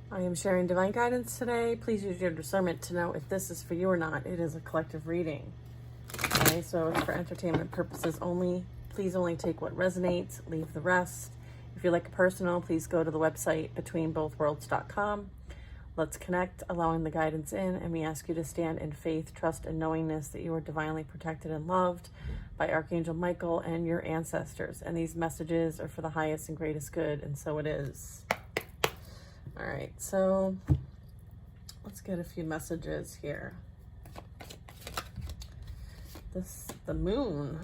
I am sharing divine guidance today. Please use your discernment to know if this is for you or not. It is a collective reading. Okay, so it's for entertainment purposes only. Please only take what resonates, leave the rest. If you like a personal, please go to the website betweenbothworlds.com. Let's connect, allowing the guidance in, and we ask you to stand in faith, trust, and knowingness that you are divinely protected and loved by Archangel Michael and your ancestors. And these messages are for the highest and greatest good, and so it is. All right, so let's get a few messages here. The moon.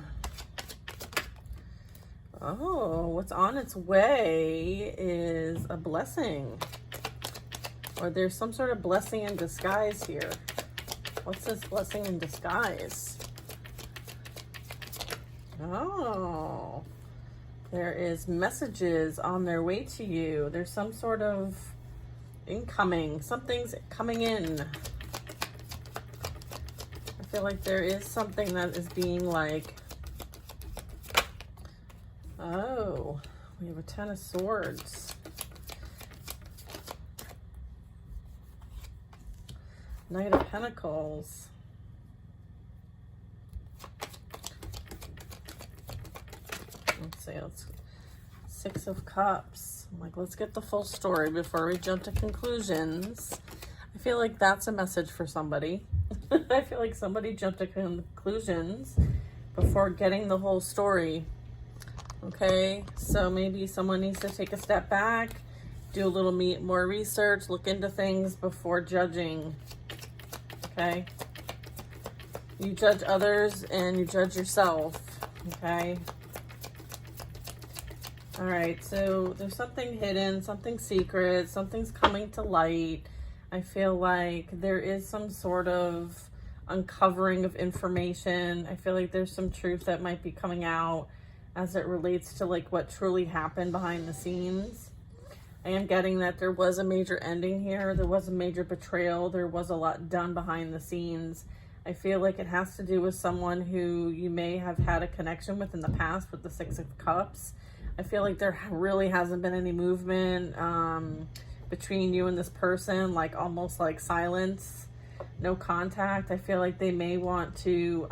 Oh, what's on its way is a blessing. Or there's some sort of blessing in disguise here. What's this blessing in disguise? Oh, there is messages on their way to you. There's some sort of incoming. Something's coming in. I feel like there is something that is being like, oh, we have a Ten of Swords. Knight of Pentacles. Let's see, Six of Cups. I'm like, let's get the full story before we jump to conclusions. I feel like that's a message for somebody. I feel like somebody jumped to conclusions before getting the whole story. Okay, so maybe someone needs to take a step back, do a little more research, look into things before judging. Okay, you judge others and you judge yourself. Okay. All right, so there's something hidden, something secret, something's coming to light. I feel like there is some sort of uncovering of information. I feel like there's some truth that might be coming out as it relates to like what truly happened behind the scenes. I am getting that there was a major ending here. There was a major betrayal. There was a lot done behind the scenes. I feel like it has to do with someone who you may have had a connection with in the past with the Six of Cups. I feel like there really hasn't been any movement between you and this person, like almost like silence, no contact. I feel like they may want to,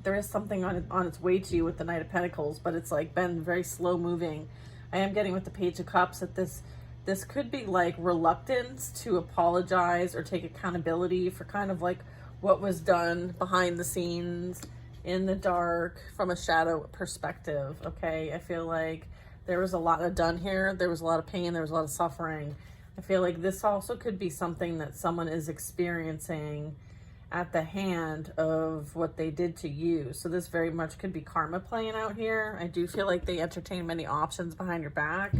there is something on its way to you with the Knight of Pentacles, but it's like been very slow moving. I am getting with the Page of Cups that this could be like reluctance to apologize or take accountability for kind of like what was done behind the scenes, in the dark, from a shadow perspective. Okay, I feel like there was a lot of done here. There was a lot of pain. There was a lot of suffering. I feel like this also could be something that someone is experiencing at the hand of what they did to you. So this very much could be karma playing out here. I do feel like they entertain many options behind your back.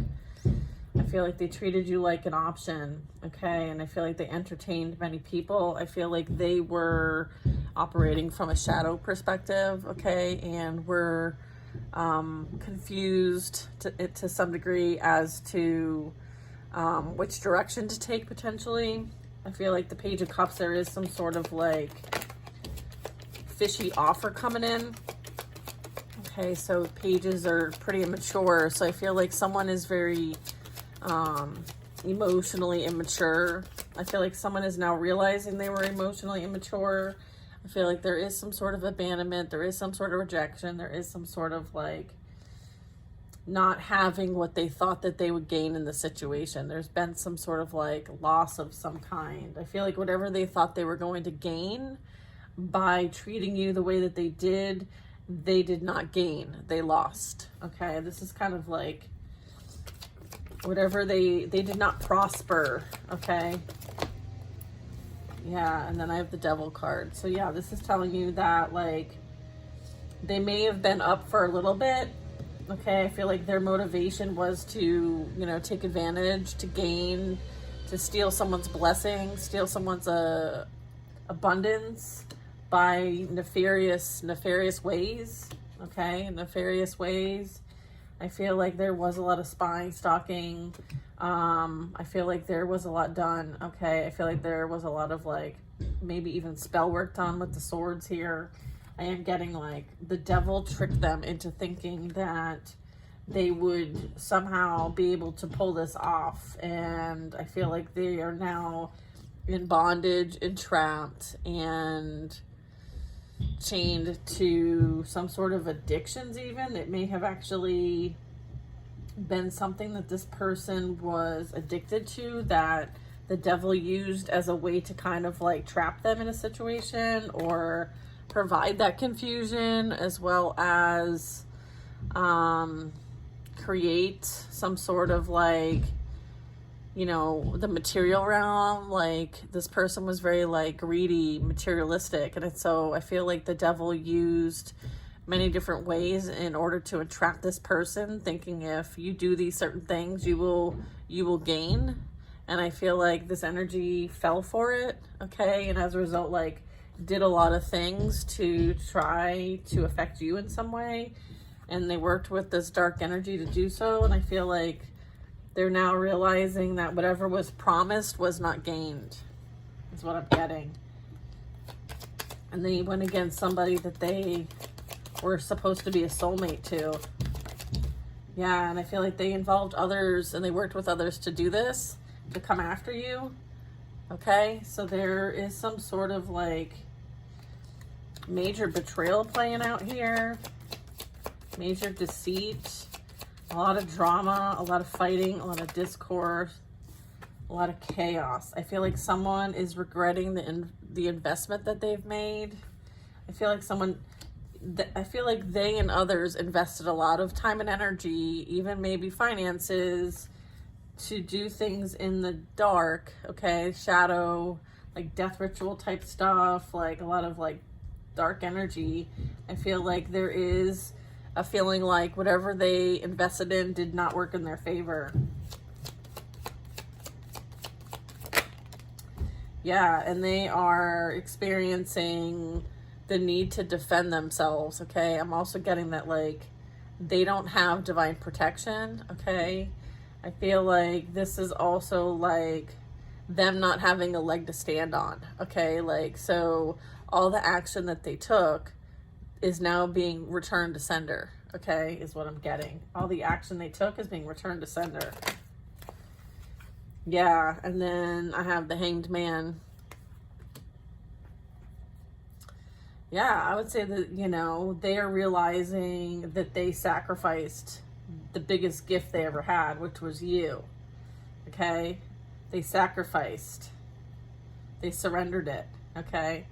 I feel like they treated you like an option, okay? And I feel like they entertained many people. I feel like they were operating from a shadow perspective, okay? And were confused to some degree as to which direction to take potentially. I feel like the Page of Cups, there is some sort of like fishy offer coming in. Okay, so pages are pretty immature. So I feel like someone is very emotionally immature. I feel like someone is now realizing they were emotionally immature. I feel like there is some sort of abandonment. There is some sort of rejection. There is some sort of like not having what they thought that they would gain in the situation. There's been some sort of like loss of some kind. I feel like whatever they thought they were going to gain by treating you the way that they did not gain. They lost. Okay, this is kind of like whatever they did not prosper. Okay. Yeah, and then I have the Devil card. So yeah, this is telling you that like they may have been up for a little bit. Okay, I feel like their motivation was to, you know, take advantage, to gain, to steal someone's blessing, steal someone's abundance by nefarious ways. Okay, nefarious ways. I feel like there was a lot of spying, stalking. I feel like there was a lot done. Okay, I feel like there was a lot of like maybe even spell work done with the swords here. I am getting like the devil tricked them into thinking that they would somehow be able to pull this off. And I feel like they are now in bondage, entrapped, and chained to some sort of addictions even. It may have actually been something that this person was addicted to that the devil used as a way to kind of like trap them in a situation or provide that confusion, as well as create some sort of like, you know, the material realm. Like this person was very like greedy, materialistic, and so I feel like the devil used many different ways in order to entrap this person, thinking if you do these certain things you will gain. And I feel like this energy fell for it, okay, and as a result like did a lot of things to try to affect you in some way, and they worked with this dark energy to do so. And I feel like they're now realizing that whatever was promised was not gained, is what I'm getting. And they went against somebody that they were supposed to be a soulmate to. Yeah, and I feel like they involved others and they worked with others to do this, to come after you. Okay, so there is some sort of like major betrayal playing out here, major deceit, a lot of drama, a lot of fighting, a lot of discord, a lot of chaos. I feel like someone is regretting the investment that they've made. I feel like they and others invested a lot of time and energy, even maybe finances, to do things in the dark, okay, shadow, like death ritual type stuff, like a lot of like dark energy. I feel like there is a feeling like whatever they invested in did not work in their favor. Yeah, and they are experiencing the need to defend themselves, okay? I'm also getting that like they don't have divine protection, okay? I feel like this is also like them not having a leg to stand on, okay? Like, so all the action that they took is now being returned to sender, okay, is what I'm getting. All the action they took is being returned to sender. Yeah, and then I have the Hanged Man. Yeah, I would say that, you know, they are realizing that they sacrificed the biggest gift they ever had, which was you, okay? They sacrificed. They surrendered it, okay?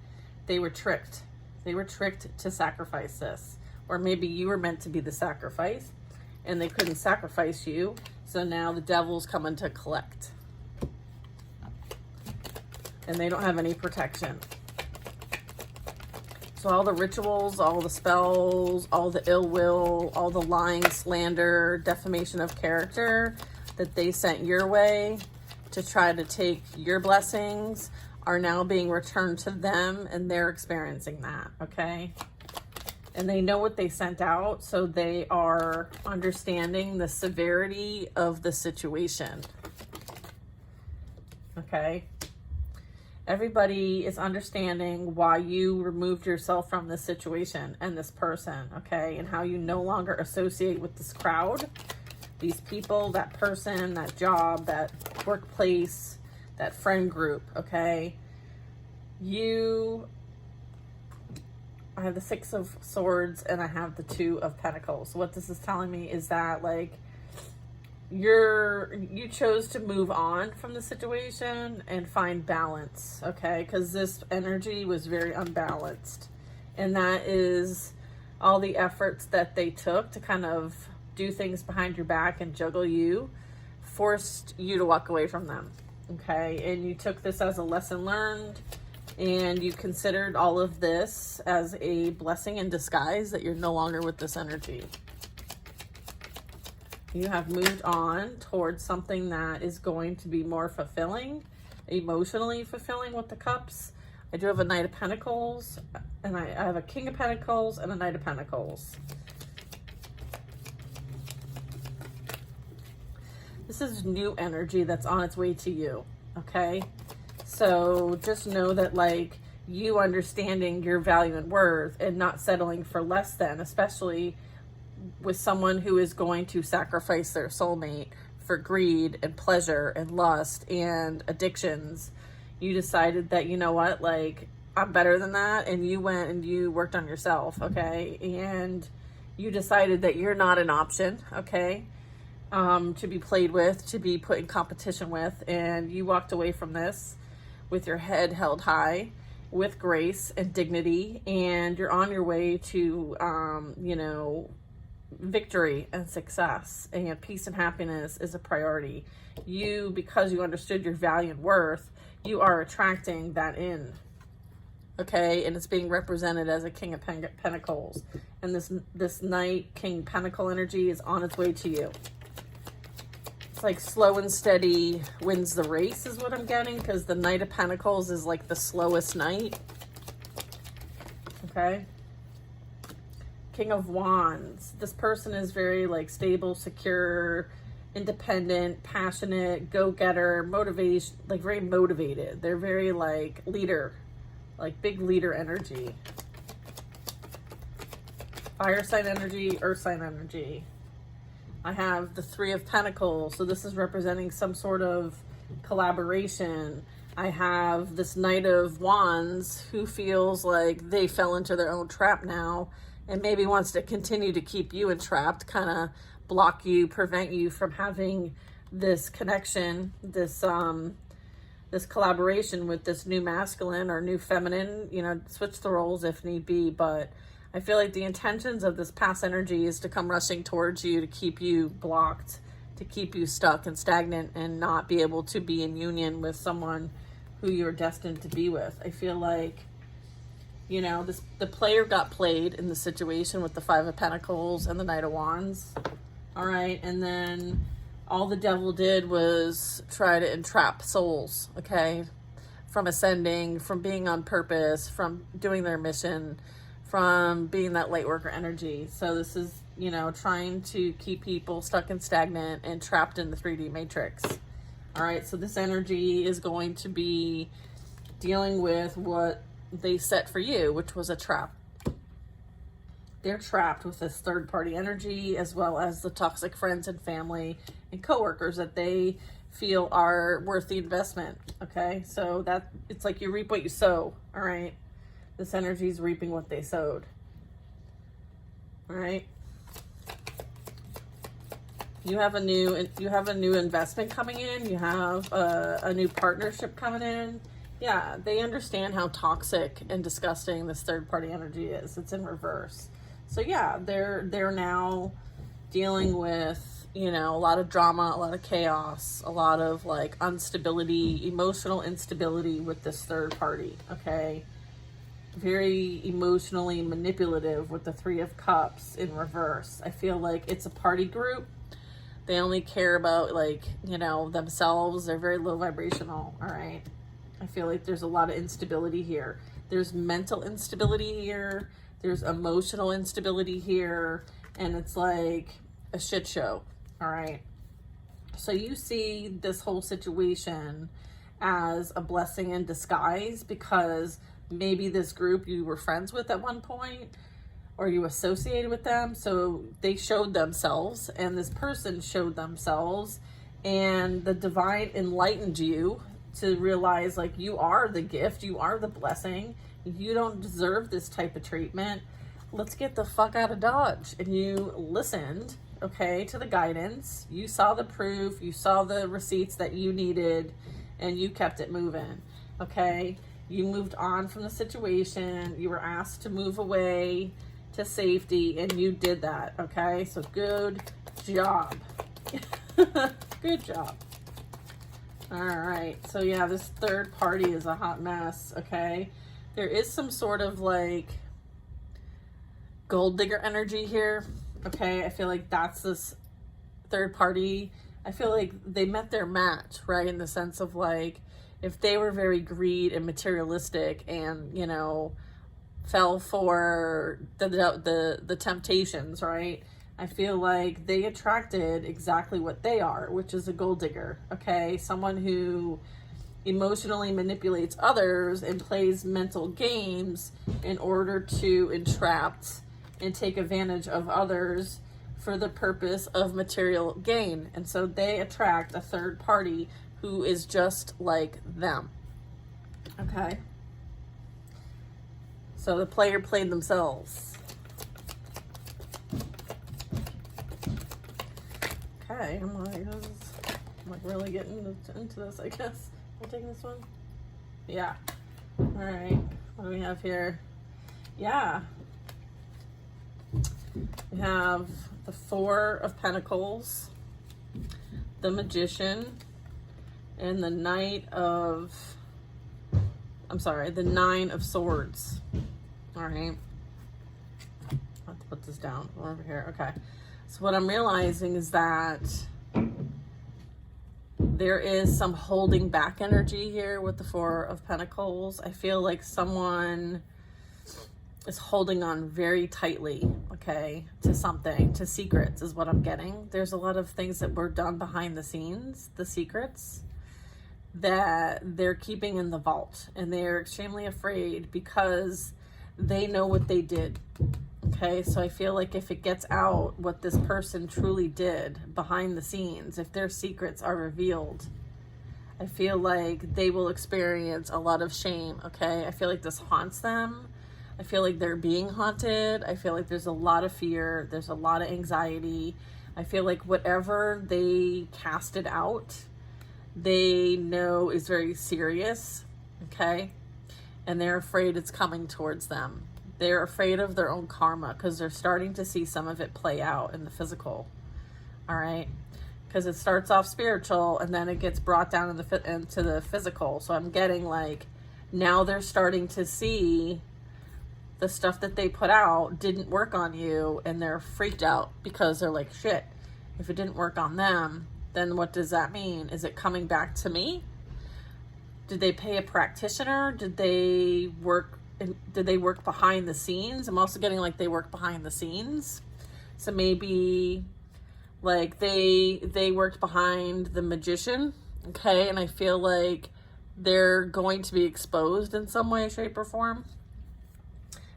They were tricked. They were tricked to sacrifice this. Or maybe you were meant to be the sacrifice and they couldn't sacrifice you, so now the devil's coming to collect. And they don't have any protection. So all the rituals, all the spells, all the ill will, all the lying, slander, defamation of character that they sent your way to try to take your blessings are now being returned to them, and they're experiencing that, okay? And they know what they sent out, so they are understanding the severity of the situation, okay? Everybody is understanding why you removed yourself from this situation and this person, okay? And how you no longer associate with this crowd, these people, that person, that job, that workplace, that friend group, okay? I have the Six of Swords and I have the Two of Pentacles. So what this is telling me is that like you chose to move on from the situation and find balance, okay? Because this energy was very unbalanced, and that is all the efforts that they took to kind of do things behind your back and juggle you forced you to walk away from them, okay? And you took this as a lesson learned, and you considered all of this as a blessing in disguise that you're no longer with this energy. You have moved on towards something that is going to be more fulfilling, emotionally fulfilling with the Cups. I do have a Knight of Pentacles, and I have a King of Pentacles and a Knight of Pentacles. This is new energy that's on its way to you, okay? So just know that like you understanding your value and worth and not settling for less than, especially with someone who is going to sacrifice their soulmate for greed and pleasure and lust and addictions. You decided that, you know what, like, I'm better than that, and you went and you worked on yourself, okay? And you decided that you're not an option, okay, to be played with, to be put in competition with, and you walked away from this with your head held high, with grace and dignity, and you're on your way to, you know, victory and success, and peace and happiness is a priority. You, because you understood your value and worth, you are attracting that in, okay? And it's being represented as a King of Pentacles, and this Knight, King Pentacle energy is on its way to you. It's like slow and steady wins the race is what I'm getting, because the Knight of Pentacles is like the slowest knight, okay? King of Wands. This person is very like stable, secure, independent, passionate, go-getter, motivation, like very motivated. They're very like leader, like big leader energy. Fire sign energy, earth sign energy. I have the Three of Pentacles, so this is representing some sort of collaboration. I have this Knight of Wands who feels like they fell into their own trap now and maybe wants to continue to keep you entrapped, kind of block you, prevent you from having this connection, this this collaboration with this new masculine or new feminine, you know, switch the roles if need be. But I feel like the intentions of this past energy is to come rushing towards you to keep you blocked, to keep you stuck and stagnant and not be able to be in union with someone who you're destined to be with. I feel like, you know, the player got played in the situation with the Five of Pentacles and the Knight of Wands. All right. And then all the devil did was try to entrap souls, okay, from ascending, from being on purpose, from doing their mission, from being that light worker energy. So this is, you know, trying to keep people stuck and stagnant and trapped in the 3D matrix. All right. So this energy is going to be dealing with what they set for you, which was a trap. They're trapped with this third party energy, as well as the toxic friends and family and coworkers that they feel are worth the investment. Okay. So that it's like you reap what you sow. All right. This energy is reaping what they sowed. All right. You have a new investment coming in. You have a new partnership coming in. Yeah, they understand how toxic and disgusting this third party energy is. It's in reverse. So yeah, they're now dealing with, you know, a lot of drama, a lot of chaos, a lot of like instability, emotional instability with this third party. Okay. Very emotionally manipulative with the Three of Cups in reverse. I feel like it's a party group. They only care about, like, you know, themselves. They're very low vibrational. All right. I feel like there's a lot of instability here. There's mental instability here. There's emotional instability here. And it's like a shit show. All right. So you see this whole situation as a blessing in disguise, because maybe this group you were friends with at one point, or you associated with them. So they showed themselves, and this person showed themselves, and the divine enlightened you to realize, like, you are the gift, you are the blessing, you don't deserve this type of treatment. Let's get the fuck out of Dodge. And you listened, okay, to the guidance. You saw the proof, you saw the receipts that you needed, and you kept it moving, okay? You moved on from the situation. You were asked to move away to safety, and you did that, okay? So good job. Good job. All right. So yeah, this third party is a hot mess, okay? There is some sort of like gold digger energy here, okay? I feel like that's this third party. I feel like they met their match, right? In the sense of like, if they were very greed and materialistic and, you know, fell for the temptations, right? I feel like they attracted exactly what they are, which is a gold digger, okay? Someone who emotionally manipulates others and plays mental games in order to entrap and take advantage of others for the purpose of material gain. And so they attract a third party who is just like them. Okay? So the player played themselves. Okay, I'm like really getting into this, I guess. We'll take this one. Yeah. All right. What do we have here? Yeah. We have the Four of Pentacles, the Magician, and the Nine of Swords. All right. I'll have to put this down. We're over here. Okay. So what I'm realizing is that there is some holding back energy here with the Four of Pentacles. I feel like someone is holding on very tightly, okay, to something, to secrets is what I'm getting. There's a lot of things that were done behind the scenes, the secrets, that they're keeping in the vault, and they're extremely afraid because they know what they did. Okay, so I feel like if it gets out what this person truly did behind the scenes, if their secrets are revealed, I feel like they will experience a lot of shame, okay? I feel like this haunts them. I feel like they're being haunted. I feel like there's a lot of fear. There's a lot of anxiety. I feel like whatever they casted out, they know is very serious, okay? And they're afraid it's coming towards them. They're afraid of their own karma because they're starting to see some of it play out in the physical, all right? Because it starts off spiritual and then it gets brought down into the physical. So I'm getting like, now they're starting to see the stuff that they put out didn't work on you, and they're freaked out because they're like, shit, if it didn't work on them, then what does that mean? Is it coming back to me? Did they pay a practitioner? Did they work behind the scenes? I'm also getting like they work behind the scenes. So maybe like they worked behind the Magician, okay? And I feel like they're going to be exposed in some way, shape, or form.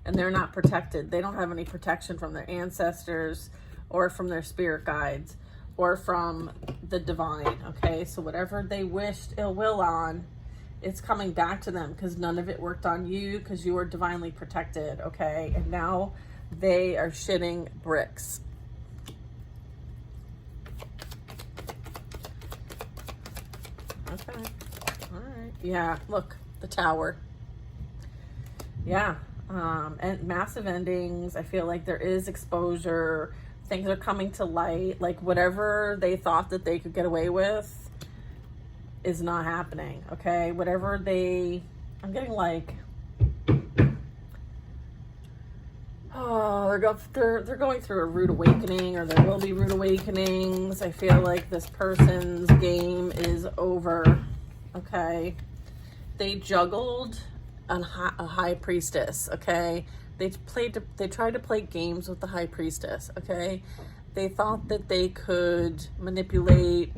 And they're not protected. They don't have any protection from their ancestors or from their spirit guides or from the divine, okay? So whatever they wished ill will on, it's coming back to them because none of it worked on you because you were divinely protected, okay? And now they are shitting bricks. Okay. All right. Yeah, look, the Tower. Yeah. And massive endings. I feel like there is exposure. Things are coming to light. Like whatever they thought that they could get away with is not happening. Okay. Whatever I'm getting like, oh, they're going through a rude awakening, or there will be rude awakenings. I feel like this person's game is over. Okay. They juggled a high priestess, okay? They tried to play games with the high priestess, okay? They thought that they could manipulate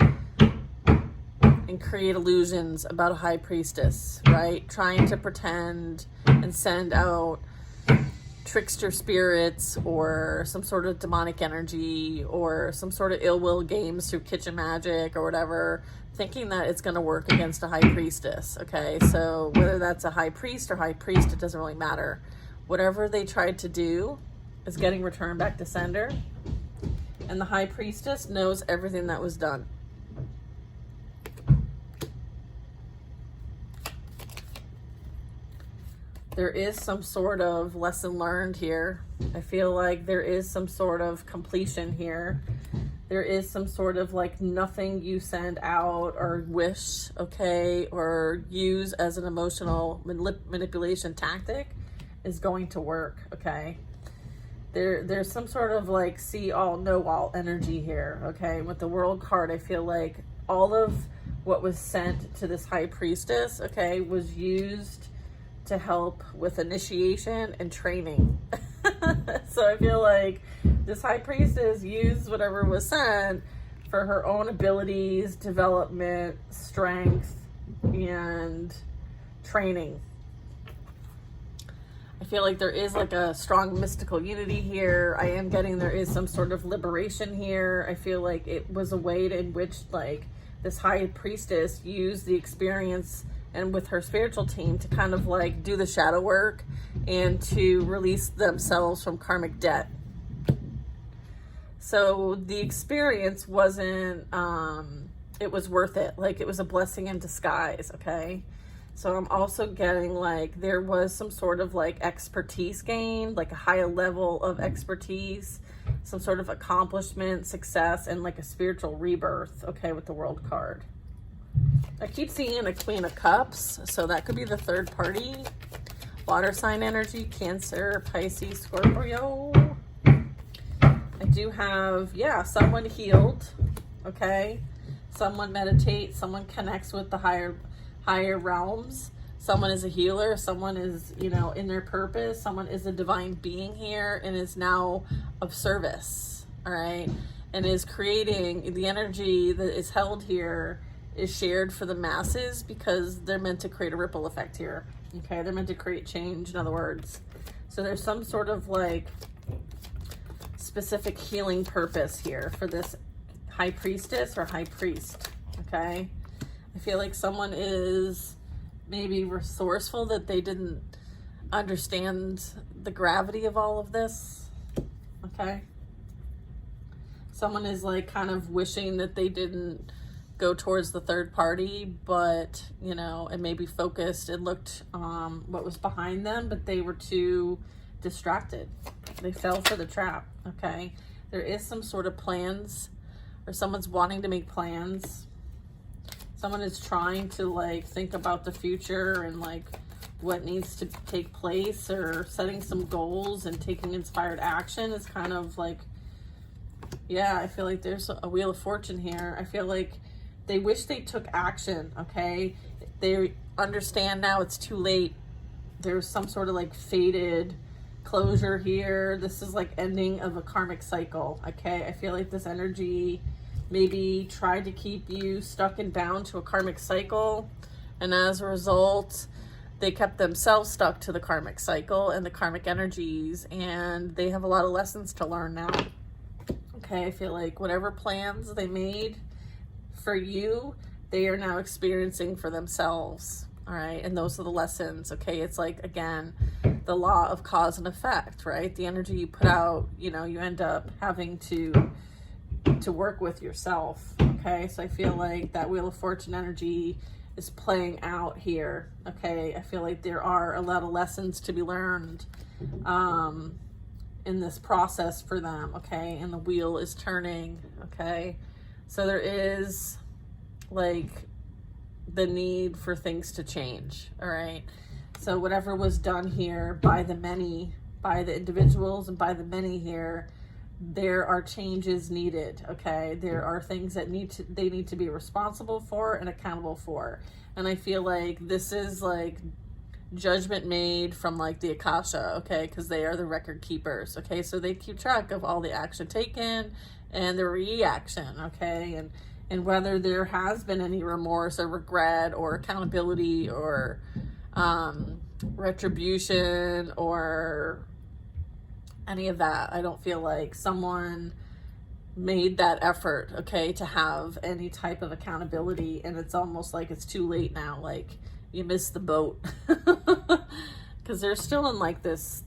and create illusions about a high priestess, right? Trying to pretend and send out trickster spirits or some sort of demonic energy or some sort of ill will games through kitchen magic or whatever, thinking that it's going to work against a high priestess, okay? So whether that's a high priest or high priest, it doesn't really matter. Whatever they tried to do is getting returned back to sender, and the high priestess knows everything that was done. There is some sort of lesson learned here. I feel like there is some sort of completion here. There is some sort of like nothing you send out or wish, okay, or use as an emotional manipulation tactic is going to work, okay? There's some sort of like see all, know all energy here, okay? With the World card, I feel like all of what was sent to this high priestess, okay, was used to help with initiation and training. So I feel like this high priestess used whatever was sent for her own abilities, development, strength, and training. I feel like there is like a strong mystical unity here. I am getting there is some sort of liberation here. I feel like it was a way in which like this high priestess used the experience and with her spiritual team to kind of like do the shadow work and to release themselves from karmic debt. So the experience wasn't, it was worth it. Like it was a blessing in disguise, okay? So I'm also getting like there was some sort of like expertise gained, like a higher level of expertise, some sort of accomplishment, success, and like a spiritual rebirth, okay, with the World card. I keep seeing a Queen of Cups, so that could be the third party. Water sign energy, Cancer, Pisces, Scorpio. I do have, yeah, someone healed, okay? Someone meditates, someone connects with the higher realms. Someone is a healer, someone is, you know, in their purpose, someone is a divine being here and is now of service, all right? And is creating the energy that is held here is shared for the masses because they're meant to create a ripple effect here, okay? They're meant to create change, in other words. So there's some sort of like specific healing purpose here for this high priestess or high priest, okay? I feel like someone is maybe resourceful that they didn't understand the gravity of all of this, okay? Someone is like kind of wishing that they didn't go towards the third party, but, you know, and maybe focused and looked what was behind them, but they were too distracted. They fell for the trap, okay? There is some sort of plans, or someone's wanting to make plans. Someone is trying to like think about the future and like what needs to take place, or setting some goals and taking inspired action is kind of like, yeah, I feel like there's a Wheel of Fortune here. I feel like they wish they took action, okay? They understand now it's too late. There's some sort of like faded closure here. This is like ending of a karmic cycle, okay? I feel like this energy maybe tried to keep you stuck and bound to a karmic cycle, and as a result they kept themselves stuck to the karmic cycle and the karmic energies, and they have a lot of lessons to learn now, okay? I feel like whatever plans they made for you, they are now experiencing for themselves, all right? And those are the lessons, okay? It's like, again, the law of cause and effect, right? The energy you put out, you know, you end up having to work with yourself, okay? So I feel like that Wheel of Fortune energy is playing out here, okay? I feel like there are a lot of lessons to be learned in this process for them, okay? And the wheel is turning, okay? So there is like the need for things to change, all right? So whatever was done here by the many, by the individuals and by the many here, there are changes needed, okay? There are things that they need to be responsible for and accountable for. And I feel like this is like judgment made from like the Akasha, okay? Because they are the record keepers, okay? So they keep track of all the action taken and the reaction, okay? And whether there has been any remorse or regret or accountability or retribution or any of that. I don't feel like someone made that effort, okay, to have any type of accountability, and it's almost like it's too late now, like you missed the boat. Because they're still in like this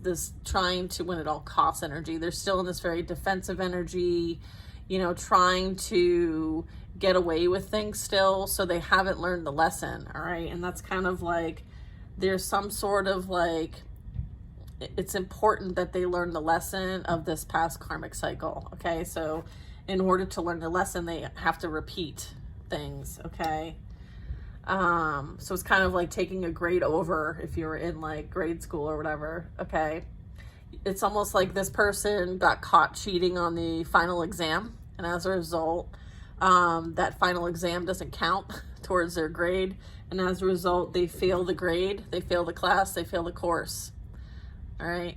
trying to win at all costs energy. They're still in this very defensive energy, you know, trying to get away with things still, so they haven't learned the lesson, all right? And that's kind of like there's some sort of like, it's important that they learn the lesson of this past karmic cycle, okay? So in order to learn the lesson, they have to repeat things, okay? So it's kind of like taking a grade over if you were in like grade school or whatever, okay? It's almost like this person got caught cheating on the final exam, and as a result, that final exam doesn't count towards their grade, and as a result, they fail the grade, they fail the class, they fail the course. All right,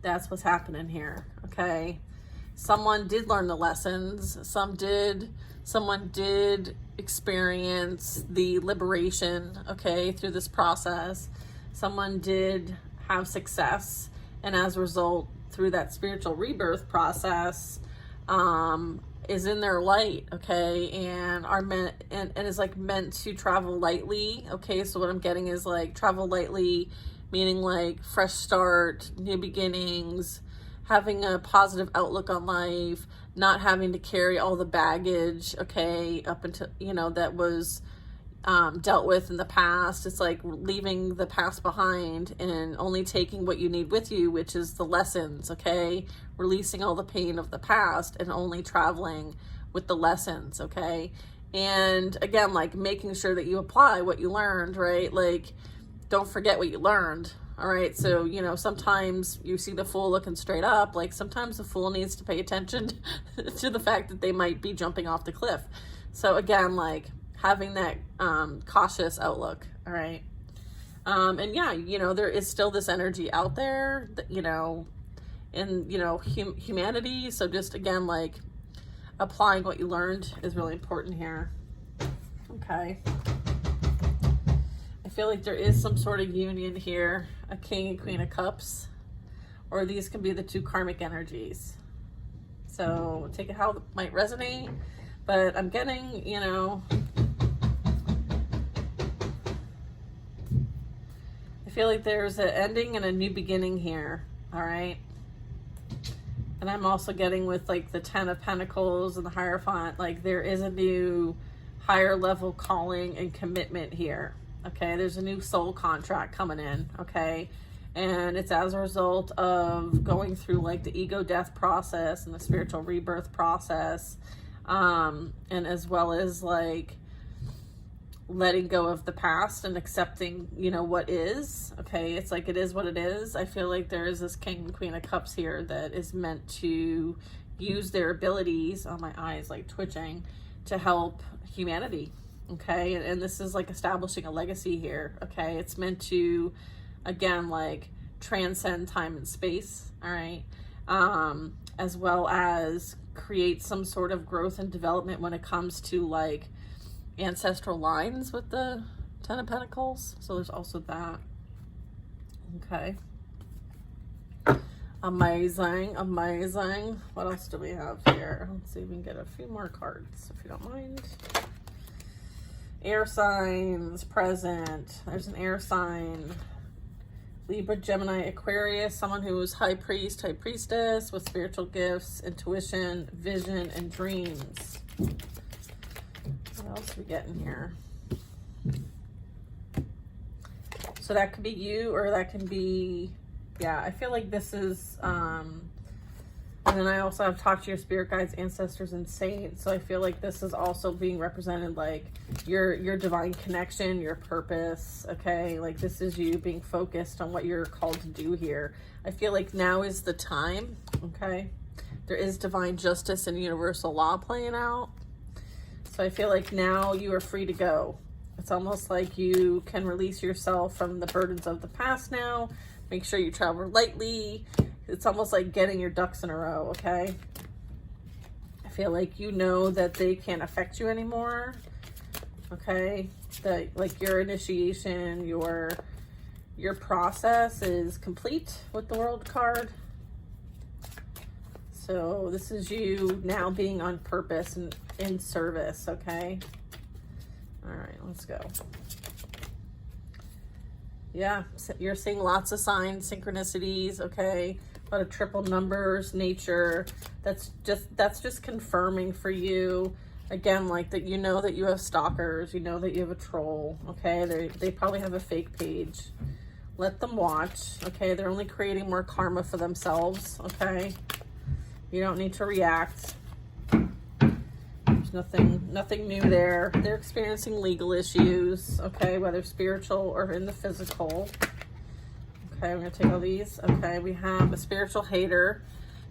that's what's happening here, okay? Someone did learn the lessons. Someone did experience the liberation, okay, through this process. someone did have success, and as a result, through that spiritual rebirth process, is in their light, okay, and are meant and is like meant to travel lightly, okay. So what I'm getting is like travel lightly, meaning like fresh start, new beginnings, having a positive outlook on life, not having to carry all the baggage, okay, up until, you know, that was dealt with in the past. It's like leaving the past behind and only taking what you need with you, which is the lessons, okay? Releasing all the pain of the past and only traveling with the lessons, okay? And again, like making sure that you apply what you learned, right? Like, don't forget what you learned, all right? So, you know, sometimes you see the fool looking straight up. Like, sometimes the fool needs to pay attention to the fact that they might be jumping off the cliff. So again, like, having that cautious outlook, all right? And yeah, you know, there is still this energy out there, that, you know, in, you know, humanity. So just, again, like, applying what you learned is really important here, okay? I feel like there is some sort of union here, a King and Queen of Cups, or these can be the two karmic energies. So take it how it might resonate, but I'm getting, you know, I feel like there's an ending and a new beginning here, all right? And I'm also getting with like the 10 of Pentacles and the Hierophant, like there is a new higher level calling and commitment here, okay? There's a new soul contract coming in, okay? And it's as a result of going through like the ego death process and the spiritual rebirth process, and as well as like letting go of the past and accepting, you know, what is, okay? It's like, it is what it is. I feel like there is this King and Queen of Cups here that is meant to use their abilities, oh, my eyes like twitching, to help humanity, okay? And this is like establishing a legacy here, okay? It's meant to, again, like transcend time and space, all right? As well as create some sort of growth and development when it comes to like ancestral lines with the 10 of Pentacles. So there's also that, okay? Amazing, amazing. What else do we have here? Let's see if we can get a few more cards, if you don't mind. Air signs present. There's an air sign. Libra, Gemini, Aquarius, someone who's high priest, high priestess with spiritual gifts, intuition, vision, and dreams. What else are we getting here? So that could be you, or that can be, yeah, I feel like this is, and then I also have talked to your spirit guides, ancestors, and saints. So I feel like this is also being represented like your divine connection, your purpose, okay? Like this is you being focused on what you're called to do here. I feel like now is the time, okay? There is divine justice and universal law playing out. So I feel like now you are free to go. It's almost like you can release yourself from the burdens of the past now. Make sure you travel lightly. It's almost like getting your ducks in a row, okay? I feel like you know that they can't affect you anymore, okay? That like your initiation, your process is complete with the World card. So this is you now being on purpose and in service, okay? All right, let's go. Yeah, so you're seeing lots of signs, synchronicities, okay? A lot of triple numbers, nature. That's just confirming for you, again, like that you know that you have stalkers, you know that you have a troll, okay? They probably have a fake page. Let them watch, okay? They're only creating more karma for themselves, okay? You don't need to react. There's nothing new there. They're experiencing legal issues, okay, whether spiritual or in the physical. Okay, I'm gonna take all these. Okay, we have a spiritual hater.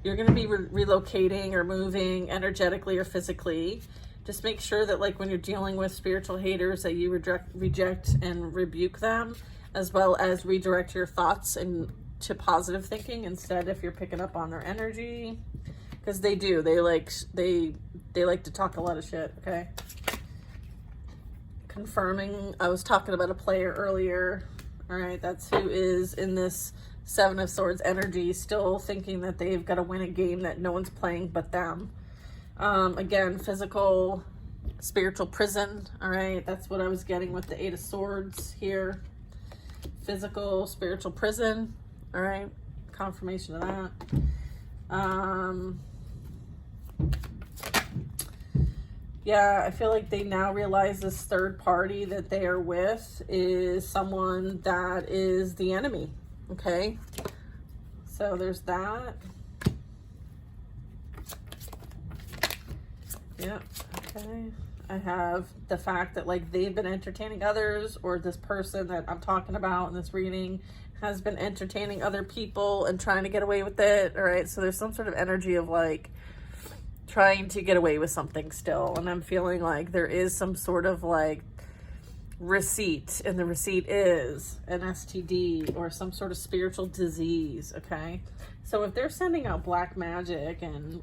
You're gonna be relocating or moving energetically or physically. Just make sure that like when you're dealing with spiritual haters that you reject and rebuke them, as well as redirect your thoughts and to positive thinking instead if you're picking up on their energy. Because they do. They like to talk a lot of shit, okay? Confirming, I was talking about a player earlier. All right, that's who is in this Seven of Swords energy, still thinking that they've got to win a game that no one's playing but them. Again, physical, spiritual prison. All right, that's what I was getting with the Eight of Swords here. Physical, spiritual prison. All right, confirmation of that. Yeah, I feel like they now realize this third party that they are with is someone that is the enemy. Okay, so there's that. Yeah, okay. I have the fact that like they've been entertaining others, or this person that I'm talking about in this reading has been entertaining other people and trying to get away with it. All right, so there's some sort of energy of like trying to get away with something still, and I'm feeling like there is some sort of like receipt, and the receipt is an STD or some sort of spiritual disease. Okay, so if they're sending out black magic and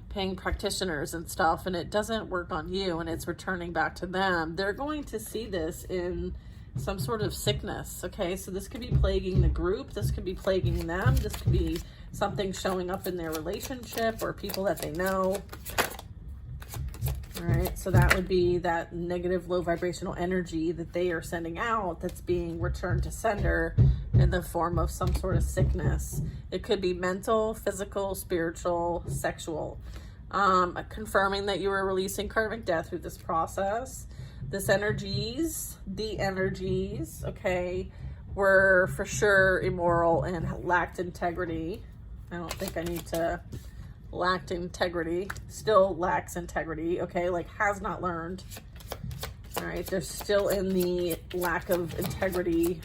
paying practitioners and stuff and it doesn't work on you and it's returning back to them, they're going to see this in some sort of sickness. Okay, so this could be plaguing the group, this could be plaguing them, this could be something showing up in their relationship or people that they know. All right, so that would be that negative, low vibrational energy that they are sending out that's being returned to sender in the form of some sort of sickness. It could be mental, physical, spiritual, sexual. Confirming that you were releasing karmic death through this process. The energies, okay, were for sure immoral and lacked integrity. I don't think I need to... lacked integrity, still lacks integrity, okay, like has not learned. All right, they're still in the lack of integrity.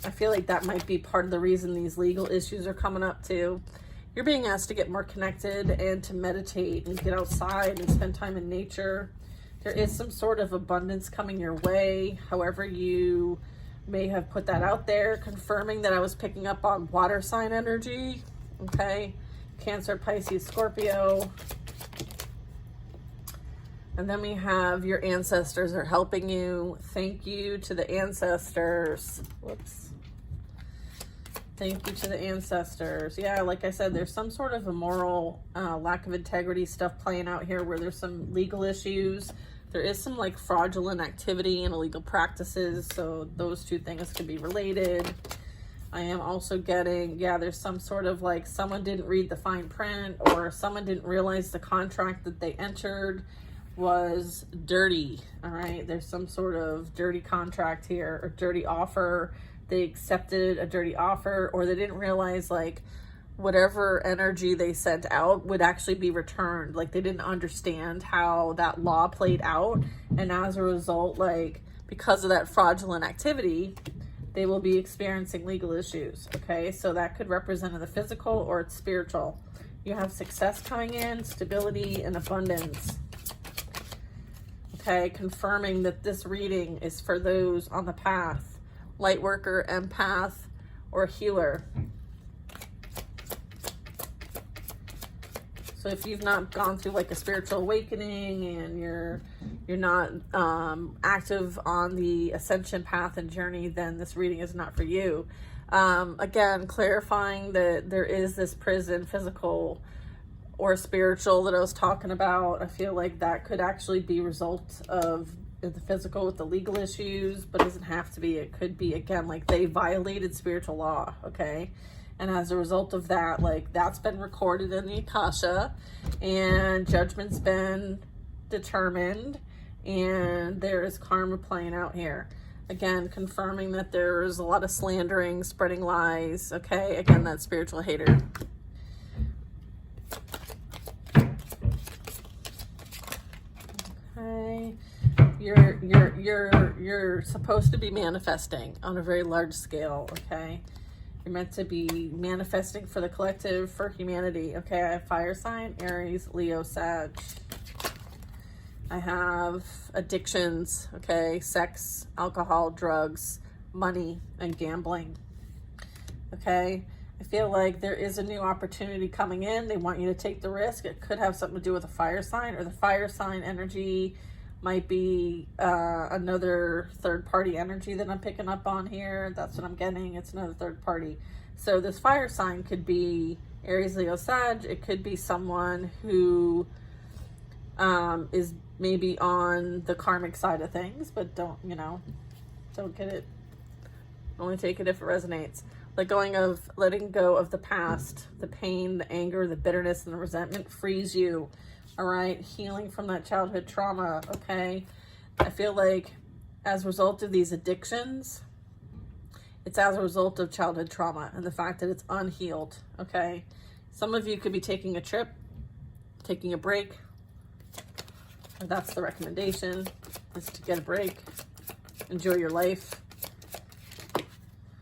I feel like that might be part of the reason these legal issues are coming up too. You're being asked to get more connected and to meditate and get outside and spend time in nature. There is some sort of abundance coming your way, however you may have put that out there. Confirming that I was picking up on water sign energy, okay? Cancer, Pisces, Scorpio. And then we have your ancestors are helping you. Thank you to the ancestors. Whoops. Thank you to the ancestors. Yeah, like I said, there's some sort of immoral, lack of integrity stuff playing out here where there's some legal issues. There is some like fraudulent activity and illegal practices. So those two things could be related. I am also getting, yeah, there's some sort of like someone didn't read the fine print, or someone didn't realize the contract that they entered was dirty. All right, there's some sort of dirty contract here, or dirty offer. They accepted a dirty offer, or they didn't realize like whatever energy they sent out would actually be returned. Like they didn't understand how that law played out, and as a result, like because of that fraudulent activity, they will be experiencing legal issues. Okay, so that could represent the physical or it's spiritual. You have success coming in, stability, and abundance. Okay, confirming that this reading is for those on the path, light worker, empath, or healer. So if you've not gone through like a spiritual awakening and you're not active on the ascension path and journey, then this reading is not for you. Again, clarifying that there is this prison, physical or spiritual, that I was talking about. I feel like that could actually be a result of the physical with the legal issues, but it doesn't have to be. It could be, again, like they violated spiritual law, okay? And as a result of that, like that's been recorded in the Akasha, and judgment's been determined, and there is karma playing out here. Again, confirming that there's a lot of slandering, spreading lies, okay? Again, that spiritual hater. Okay. You're supposed to be manifesting on a very large scale, okay? You're meant to be manifesting for the collective, for humanity. Okay, I have fire sign, Aries, Leo, Sag. I have addictions, okay, sex, alcohol, drugs, money, and gambling. Okay, I feel like there is a new opportunity coming in. They want you to take the risk. It could have something to do with a fire sign, or the fire sign energy might be another third party energy that I'm picking up on here. That's what I'm getting. It's another third party. So this fire sign could be Aries, Leo, Sag. It could be someone who is maybe on the karmic side of things, but don't get it. Only take it if it resonates. Letting go of the past, the pain, the anger, the bitterness, and the resentment frees you. All right, healing from that childhood trauma. Okay, I feel like as a result of these addictions, it's as a result of childhood trauma and the fact that it's unhealed. Okay, some of you could be taking a trip, taking a break. Or that's the recommendation, is to get a break, enjoy your life,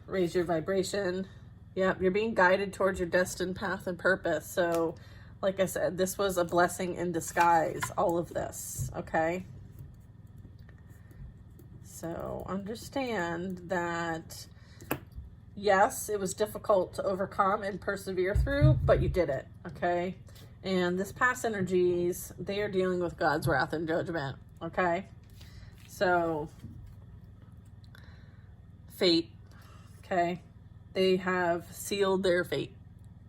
raise your vibration. Yeah, you're being guided towards your destined path and purpose. So, like I said, this was a blessing in disguise, all of this, okay? So understand that, yes, it was difficult to overcome and persevere through, but you did it, okay? And this past energies, they are dealing with God's wrath and judgment, okay? So, fate, okay? They have sealed their fate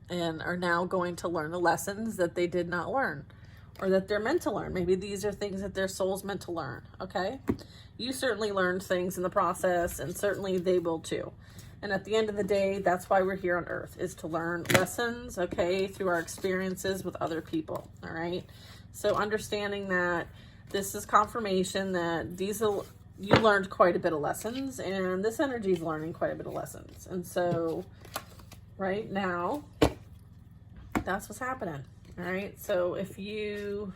and are now going to learn the lessons that they did not learn or that they're meant to learn. Maybe these are things that their soul's meant to learn, okay? You certainly learned things in the process, and certainly they will too. And at the end of the day, that's why we're here on Earth, is to learn lessons, okay, through our experiences with other people, all right? So understanding that this is confirmation that you learned quite a bit of lessons, and this energy is learning quite a bit of lessons. And so right now, that's what's happening, all right? So if you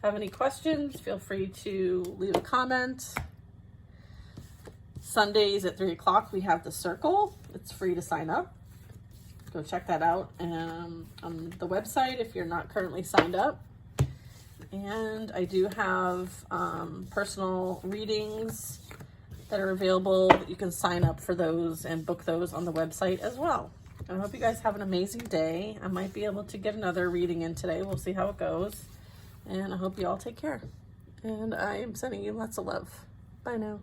have any questions, feel free to leave a comment. Sundays at 3 o'clock, we have the circle. It's free to sign up. Go check that out on the website if you're not currently signed up. And I do have personal readings that are available. You can sign up for those and book those on the website as well. I hope you guys have an amazing day. I might be able to get another reading in today. We'll see how it goes. And I hope you all take care. And I am sending you lots of love. Bye now.